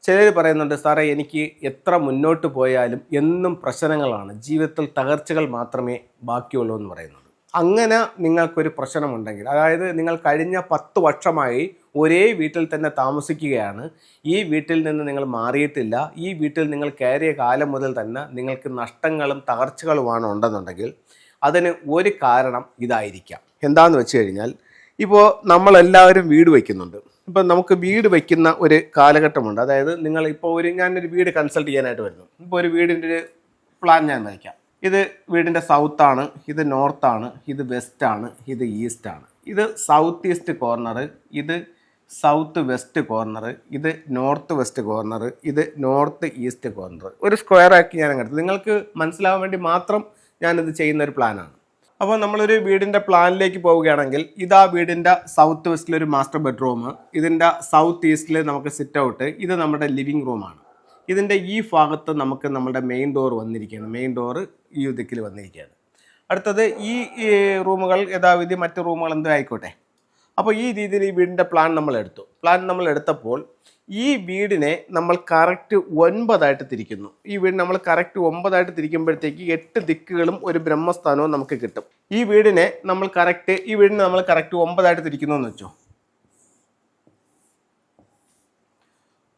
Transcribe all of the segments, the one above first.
ചിലർ പറയുന്നുണ്ട്, സാറേ എനിക്ക് എത്ര മുന്നോട്ട് പോയാലും എന്നും പ്രശ്നങ്ങളാണ്, ജീവിതത്തിൽ തകർച്ചകൾ മാത്രമേ ബാക്കിയുള്ളൂ എന്ന് പറയുന്നത്. അങ്ങനെ നിങ്ങൾക്കൊരു പ്രശ്നമുണ്ടെങ്കിൽ, അതായത് നിങ്ങൾ കഴിഞ്ഞ 10 വർഷമായി ഒരേ വീട്ടിൽ തന്നെ താമസിക്കുകയാണ്, ഈ വീട്ടിൽ നിന്ന് നിങ്ങൾ മാറിയിട്ടില്ല, ഈ വീട്ടിൽ നിങ്ങൾ കയറിയ കാലം മുതൽ തന്നെ നിങ്ങൾക്ക് നഷ്ടങ്ങളും തകർച്ചകളുമാണ് ഉണ്ടെന്നുണ്ടെങ്കിൽ അതിന് ഒരു കാരണം ഇതായിരിക്കാം. എന്താണെന്ന് വെച്ച് കഴിഞ്ഞാൽ, ഇപ്പോൾ നമ്മളെല്ലാവരും വീട് വയ്ക്കുന്നുണ്ട്. ഇപ്പം നമുക്ക് വീട് വയ്ക്കുന്ന ഒരു കാലഘട്ടമുണ്ട്. അതായത് നിങ്ങൾ ഇപ്പോൾ ഞാനൊരു വീട് കൺസൾട്ട് ചെയ്യാനായിട്ട് വരുന്നു. ഇപ്പോൾ ഒരു വീടിൻ്റെ ഒരു പ്ലാൻ ഞാൻ വയ്ക്കാം. ഇത് വീടിൻ്റെ സൗത്താണ്, ഇത് നോർത്താണ്, ഇത് വെസ്റ്റാണ്, ഇത് ഈസ്റ്റാണ്, ഇത് സൗത്ത് ഈസ്റ്റ് കോർണർ, ഇത് സൗത്ത് വെസ്റ്റ് കോർണർ, ഇത് നോർത്ത് വെസ്റ്റ് കോർണർ, ഇത് നോർത്ത് ഈസ്റ്റ് കോർണർ. ഒരു സ്ക്വയർ ആക്കി ഞാൻ എടുത്തു, നിങ്ങൾക്ക് മനസ്സിലാവാൻ വേണ്ടി മാത്രം ഞാനിത് ചെയ്യുന്ന ഒരു പ്ലാനാണ്. അപ്പോൾ നമ്മളൊരു വീടിൻ്റെ പ്ലാനിലേക്ക് പോവുകയാണെങ്കിൽ, ഇതാ വീടിൻ്റെ സൗത്ത് വെസ്റ്റിലൊരു മാസ്റ്റർ ബെഡ്റൂം, ഇതിൻ്റെ സൗത്ത് ഈസ്റ്റിൽ നമുക്ക് സിറ്റ് ഔട്ട്, ഇത് നമ്മുടെ ലിവിങ് റൂമാണ്. ഇതിൻ്റെ ഈ ഭാഗത്ത് നമുക്ക് നമ്മുടെ മെയിൻ ഡോർ വന്നിരിക്കുകയാണ്. മെയിൻ ഡോറ് ഈ ദിക്കിൽ വന്നിരിക്കുകയാണ്. അടുത്തത് ഈ റൂമുകൾ യഥാവിധി മറ്റ് റൂമുകൾ എന്തും ആയിക്കോട്ടെ. അപ്പോൾ ഈ രീതിയിൽ ഈ വീടിൻ്റെ പ്ലാൻ നമ്മൾ എടുത്തപ്പോൾ ഈ വീടിനെ നമ്മൾ കറക്റ്റ് 9 തിരിക്കുന്നു. ഈ വീട് നമ്മൾ കറക്റ്റ് 9 തിരിക്കുമ്പോഴത്തേക്ക് 8 ദിക്കുകളും ഒരു ബ്രഹ്മസ്ഥാനവും നമുക്ക് കിട്ടും. ഈ വീടിനെ നമ്മൾ കറക്റ്റ് 9 തിരിക്കുന്നു എന്ന് വെച്ചോ.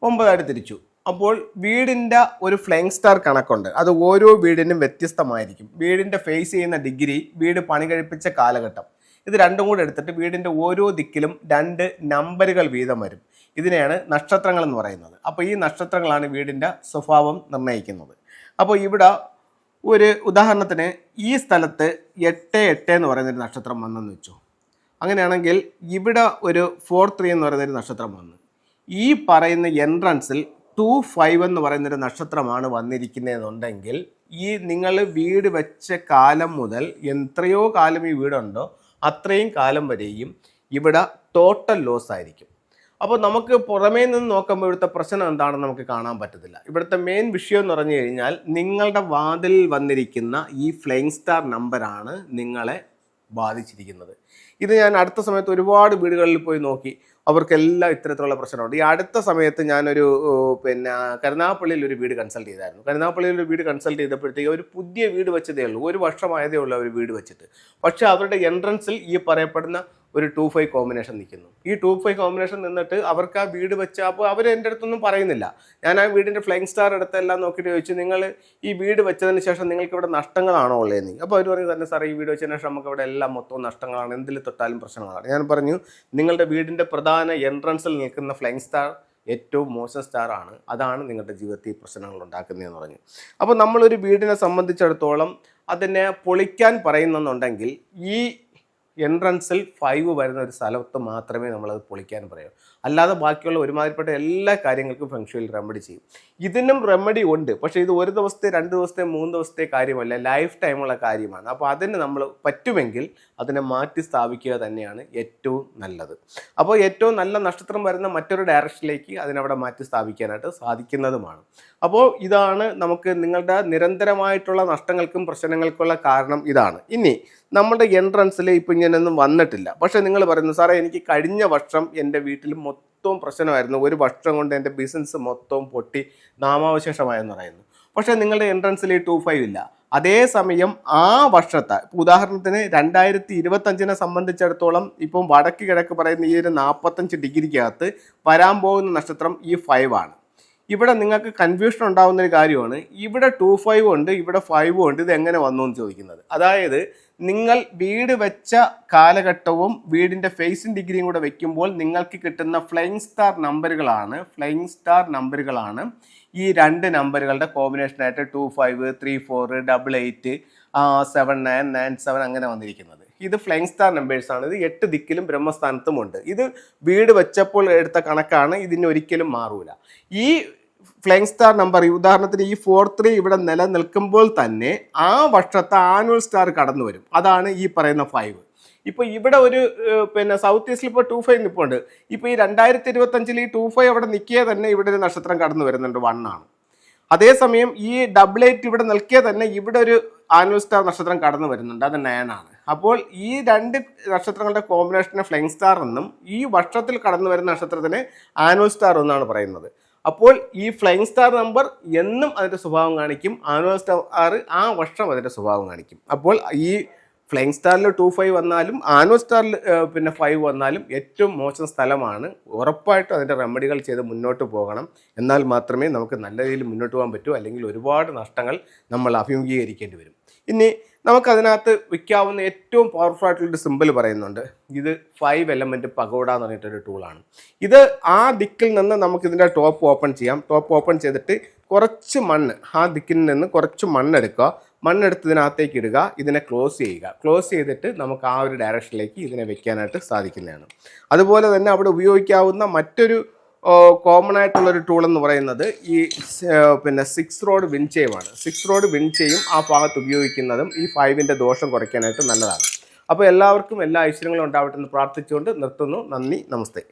9 തിരിച്ചു. അപ്പോൾ വീടിൻ്റെ ഒരു ഫ്ലൈങ് സ്റ്റാർ കണക്കുണ്ട്. അത് ഓരോ വീടിനും വ്യത്യസ്തമായിരിക്കും. വീടിൻ്റെ ഫേസ് ചെയ്യുന്ന ഡിഗ്രി, വീട് പണി കഴിപ്പിച്ച കാലഘട്ടം, ഇത് രണ്ടും കൂടെ എടുത്തിട്ട് വീടിൻ്റെ ഓരോ ദിക്കിലും 2 നമ്പറുകൾ വീതം വരും. ഇതിനെയാണ് നക്ഷത്രങ്ങൾ എന്ന് പറയുന്നത്. അപ്പോൾ ഈ നക്ഷത്രങ്ങളാണ് വീടിൻ്റെ സ്വഭാവം നിർണ്ണയിക്കുന്നത്. അപ്പോൾ ഇവിടെ ഒരു ഉദാഹരണത്തിന് ഈ സ്ഥലത്ത് 8 എന്ന് പറയുന്നൊരു നക്ഷത്രം വന്നെന്ന് വെച്ചു. അങ്ങനെയാണെങ്കിൽ ഇവിടെ ഒരു 4-3 എന്ന് പറയുന്നൊരു നക്ഷത്രം വന്നു. ഈ പറയുന്ന എൻട്രൻസിൽ 2-5 എന്ന് പറയുന്നൊരു നക്ഷത്രമാണ് വന്നിരിക്കുന്നതെന്നുണ്ടെങ്കിൽ, ഈ നിങ്ങൾ വീട് വെച്ച കാലം മുതൽ എത്രയോ കാലം ഈ വീടുണ്ടോ അത്രയും കാലം വരെയും ഇവിടെ ടോട്ടൽ ലോസ് ആയിരിക്കും. അപ്പോൾ നമുക്ക് പുറമേ നിന്ന് നോക്കുമ്പോൾ ഇവിടുത്തെ പ്രശ്നം എന്താണെന്ന് നമുക്ക് കാണാൻ പറ്റത്തില്ല. ഇവിടുത്തെ മെയിൻ വിഷയം എന്ന് പറഞ്ഞു കഴിഞ്ഞാൽ, നിങ്ങളുടെ വാതിലിൽ വന്നിരിക്കുന്ന ഈ ഫ്ലൈങ് സ്റ്റാർ നമ്പറാണ് നിങ്ങളെ ബാധിച്ചിരിക്കുന്നത്. ഇത് ഞാൻ അടുത്ത സമയത്ത് ഒരുപാട് വീടുകളിൽ പോയി നോക്കി, അവർക്കെല്ലാം ഇത്തരത്തിലുള്ള പ്രശ്നമുണ്ട്. ഈ അടുത്ത സമയത്ത് ഞാനൊരു കരുനാഗപ്പള്ളിയിൽ ഒരു വീട് കൺസൾട്ട് ചെയ്തായിരുന്നു. കരുനാഗപ്പള്ളിയിൽ ഒരു വീട് കൺസൾട്ട് ചെയ്തപ്പോഴത്തേക്ക് ഒരു പുതിയ വീട് വെച്ചതേ ഉള്ളൂ, 1 വർഷമായതേ ഉള്ളൂ അവർ വീട് വെച്ചിട്ട്. പക്ഷേ അവരുടെ എൻട്രൻസിൽ ഈ പറയപ്പെടുന്ന ഒരു 2-5 കോമ്പിനേഷൻ നിൽക്കുന്നു. ഈ 2-5 കോമ്പിനേഷൻ നിന്നിട്ട് അവർക്ക് ആ വീട് വെച്ചാൽ, അപ്പോൾ അവർ എൻ്റെ അടുത്തൊന്നും പറയുന്നില്ല. ഞാൻ ആ വീടിൻ്റെ ഫ്ലൈങ് സ്റ്റാർ എടുത്തെല്ലാം നോക്കിയിട്ട് ചോദിച്ചു, നിങ്ങൾ ഈ വീട് വെച്ചതിന് ശേഷം നിങ്ങൾക്ക് ഇവിടെ നഷ്ടങ്ങളാണോ ഉള്ളതെന്ന്. അപ്പോൾ അവർ പറഞ്ഞു, തന്നെ സാറേ ഈ വീട് വെച്ചതിന് ശേഷം നമുക്ക് ഇവിടെ എല്ലാം മൊത്തം നഷ്ടങ്ങളാണ്, എന്തിൽ തൊട്ടാലും പ്രശ്നങ്ങളാണ്. ഞാൻ പറഞ്ഞു, നിങ്ങളുടെ വീടിൻ്റെ പ്രധാന എൻട്രൻസിൽ നിൽക്കുന്ന ഫ്ലൈങ് സ്റ്റാർ ഏറ്റവും മോശം സ്റ്റാറാണ്, അതാണ് നിങ്ങളുടെ ജീവിതത്തിൽ പ്രശ്നങ്ങൾ ഉണ്ടാക്കുന്നതെന്ന് പറഞ്ഞു. അപ്പോൾ നമ്മളൊരു വീടിനെ സംബന്ധിച്ചിടത്തോളം അതിനെ പൊളിക്കാൻ പറയുന്നുണ്ടെങ്കിൽ ഈ എൻട്രൻസിൽ 5 വരുന്ന ഒരു സ്ഥലത്ത് മാത്രമേ നമ്മളത് പൊളിക്കാൻ പറയൂ. അല്ലാതെ ബാക്കിയുള്ള ഒരുമാതിരിപ്പെട്ട എല്ലാ കാര്യങ്ങൾക്കും ഫെങ്ഷുയിൽ റെമഡി ചെയ്യും. ഇതിനും റെമഡി ഉണ്ട്, പക്ഷേ ഇത് 1 ദിവസത്തെ 2 ദിവസത്തെ 3 ദിവസത്തെ കാര്യമല്ല, ലൈഫ് ടൈമുള്ള കാര്യമാണ്. അപ്പോൾ അതിന് നമ്മൾ പറ്റുമെങ്കിൽ അതിനെ മാറ്റി സ്ഥാപിക്കുക തന്നെയാണ് ഏറ്റവും നല്ലത്. അപ്പോൾ ഏറ്റവും നല്ല നക്ഷത്രം വരുന്ന മറ്റൊരു ഡയറക്ഷനിലേക്ക് അതിനവിടെ മാറ്റി സ്ഥാപിക്കാനായിട്ട് സാധിക്കുന്നതുമാണ്. അപ്പോൾ ഇതാണ് നമുക്ക് നിങ്ങളുടെ നിരന്തരമായിട്ടുള്ള നഷ്ടങ്ങൾക്കും പ്രശ്നങ്ങൾക്കുള്ള കാരണം ഇതാണ്. ഇനി നമ്മുടെ എൻട്രൻസിൽ ഇപ്പം ഇങ്ങനെയൊന്നും വന്നിട്ടില്ല, പക്ഷേ നിങ്ങൾ പറയുന്നു, സാറേ എനിക്ക് കഴിഞ്ഞ വർഷം എൻ്റെ വീട്ടിൽ മൊത്തവും പ്രശ്നമായിരുന്നു, 1 വർഷം കൊണ്ട് എൻ്റെ ബിസിനസ് മൊത്തവും പൊട്ടി നാമാവശേഷമായെന്ന് പറയുന്നു. പക്ഷേ നിങ്ങളുടെ എൻട്രൻസിൽ 2-5 ഇല്ല. അതേസമയം ആ വർഷത്തെ, ഉദാഹരണത്തിന് 2025 സംബന്ധിച്ചിടത്തോളം ഇപ്പം വടക്ക് കിഴക്ക് പറയുന്ന ഈ ഒരു 45 ഡിഗ്രിക്കകത്ത് വരാൻ പോകുന്ന നക്ഷത്രം ഈ 5 ആണ്. ഇവിടെ നിങ്ങൾക്ക് കൺഫ്യൂഷൻ ഉണ്ടാകുന്ന ഒരു കാര്യമാണ്, ഇവിടെ 2-5 ഉണ്ട്, ഇവിടെ 5 ഉണ്ട്, ഇത് എങ്ങനെ വന്നു എന്ന് ചോദിക്കുന്നത്. അതായത് നിങ്ങൾ വീട് വെച്ച കാലഘട്ടവും വീടിൻ്റെ ഫേസിങ് ഡിഗ്രിയും കൂടെ വെക്കുമ്പോൾ നിങ്ങൾക്ക് കിട്ടുന്ന ഫ്ലൈങ് സ്റ്റാർ നമ്പറുകളാണ് ഈ 2 നമ്പറുകളുടെ കോമ്പിനേഷനായിട്ട് 2-5, 3-4, 8-8, 7-9, 9-7 അങ്ങനെ വന്നിരിക്കുന്നത്. ഇത് ഫ്ലൈങ് സ്റ്റാർ നമ്പേഴ്സാണ്. ഇത് 8 ദിക്കിലും ബ്രഹ്മസ്ഥാനത്തുമുണ്ട്. ഇത് വീട് വെച്ചപ്പോൾ എടുത്ത കണക്കാണ്, ഇതിന് ഒരിക്കലും മാറൂല. ഈ ഫ്ലൈങ് സ്റ്റാർ നമ്പർ, ഉദാഹരണത്തിന് ഈ 4-3 ഇവിടെ നിലനിൽക്കുമ്പോൾ തന്നെ ആ വർഷത്തെ ആനുവൽ സ്റ്റാർ കടന്നു വരും. അതാണ് ഈ പറയുന്ന 5. ഇപ്പോൾ ഇവിടെ ഒരു സൗത്ത് ഈസ്റ്റിൽ ഇപ്പോൾ 2-5 നിൽപ്പുണ്ട്. ഇപ്പോൾ ഈ 2025 ഈ 2-5 അവിടെ നിൽക്കിയേ തന്നെ ഇവിടെ ഒരു നക്ഷത്രം കടന്നു വരുന്നുണ്ട്, 1 ആണ്. അതേസമയം ഈ 8-8 ഇവിടെ നിൽക്കിയേ തന്നെ ഇവിടെ ഒരു ആനുവൽ സ്റ്റാർ നക്ഷത്രം കടന്നു വരുന്നുണ്ട്, അത് 9 ആണ്. അപ്പോൾ ഈ 2 നക്ഷത്രങ്ങളുടെ കോമ്പിനേഷനെ ഫ്ലൈങ് സ്റ്റാർ എന്നും ഈ വർഷത്തിൽ കടന്നു വരുന്ന നക്ഷത്രത്തിന് ആനുവൽ സ്റ്റാർ എന്നാണ് പറയുന്നത്. അപ്പോൾ ഈ ഫ്ലൈയിങ് സ്റ്റാർ നമ്പർ എന്നും അതിൻ്റെ സ്വഭാവം കാണിക്കും, ആനുവൽ സ്റ്റാർ ആ വർഷം അതിൻ്റെ സ്വഭാവം കാണിക്കും. അപ്പോൾ ഈ ഫ്ലൈയിങ് സ്റ്റാറിൽ 25 വന്നാലും ആനുവൽ സ്റ്റാറിൽ 5 വന്നാലും ഏറ്റവും മോശം സ്ഥലമാണ്. ഉറപ്പായിട്ടും അതിൻ്റെ റെമഡികൾ ചെയ്ത് മുന്നോട്ട് പോകണം. എന്നാൽ മാത്രമേ നമുക്ക് നല്ല രീതിയിൽ മുന്നോട്ട് പോകാൻ പറ്റൂ. അല്ലെങ്കിൽ ഒരുപാട് നഷ്ടങ്ങൾ നമ്മൾ അഭിമുഖീകരിക്കേണ്ടി വരും. ഇനി നമുക്കതിനകത്ത് വയ്ക്കാവുന്ന ഏറ്റവും പവർഫുൾ ആയിട്ടുള്ളൊരു സിമ്പിൾ പറയുന്നുണ്ട്. ഇത് 5 എലമെൻറ്റ് പഗോഡ എന്ന് പറഞ്ഞിട്ടൊരു ടൂളാണ്. ഇത് ആ ദിക്കിൽ നിന്ന് നമുക്കിതിൻ്റെ ടോപ്പ് ഓപ്പൺ ചെയ്യാം. ടോപ്പ് ഓപ്പൺ ചെയ്തിട്ട് കുറച്ച് മണ്ണ്, ആ ദിക്കിൽ നിന്ന് കുറച്ച് മണ്ണെടുക്കുക. മണ്ണെടുത്ത് ഇതിനകത്തേക്ക് ഇടുക, ഇതിനെ ക്ലോസ് ചെയ്യുക. ക്ലോസ് ചെയ്തിട്ട് നമുക്ക് ആ ഒരു ഡയറക്ഷനിലേക്ക് ഇതിനെ വെക്കാനായിട്ട് സാധിക്കുന്നതാണ്. അതുപോലെ തന്നെ അവിടെ ഉപയോഗിക്കാവുന്ന മറ്റൊരു കോമൺ ആയിട്ടുള്ളൊരു ടൂൾ എന്ന് പറയുന്നത് ഈ 6 റോഡ് വിൻചെയുമാണ്. 6 റോഡ് വിൻചെയും ആ ഭാഗത്ത് ഉപയോഗിക്കുന്നതും ഈ 5ൻ്റെ ദോഷം കുറയ്ക്കാനായിട്ട് നല്ലതാണ്. അപ്പോൾ എല്ലാവർക്കും എല്ലാ ഐശ്വര്യങ്ങളും ഉണ്ടാവട്ടെ എന്ന് പ്രാർത്ഥിച്ചുകൊണ്ട് നിർത്തുന്നു. നന്ദി, നമസ്തേ.